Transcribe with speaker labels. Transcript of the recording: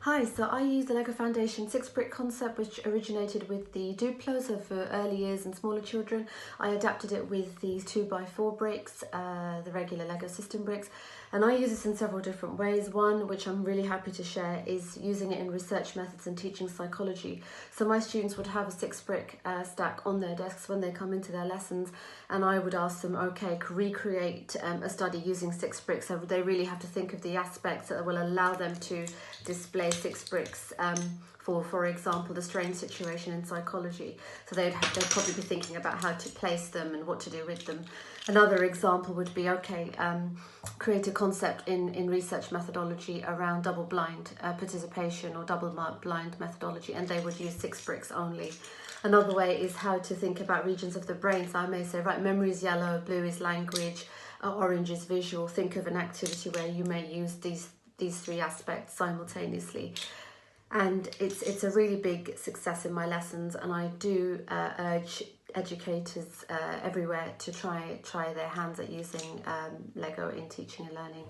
Speaker 1: Hi, so I use the Lego Foundation 6-brick concept, which originated with the Duplo, so for early years and smaller children. I adapted it with these 2x4 bricks, the regular Lego system bricks, and I use this in several different ways. One, which I'm really happy to share, is using it in research methods and teaching psychology. So my students would have a 6-brick stack on their desks when they come into their lessons, and I would ask them, okay, recreate a study using 6 bricks. So they really have to think of the aspects that will allow them to display 6 bricks for example, the strain situation in psychology. So they'd probably be thinking about how to place them and what to do with them. Another example would be, okay, create a concept in research methodology around double-blind participation or double-blind methodology, and they would use 6 bricks only. Another way is how to think about regions of the brain. So I may say, right, memory is yellow, blue is language, orange is visual. Think of an activity where you may use these 3 aspects simultaneously. And it's a really big success in my lessons, and I do urge educators everywhere to try their hands at using Lego in teaching and learning.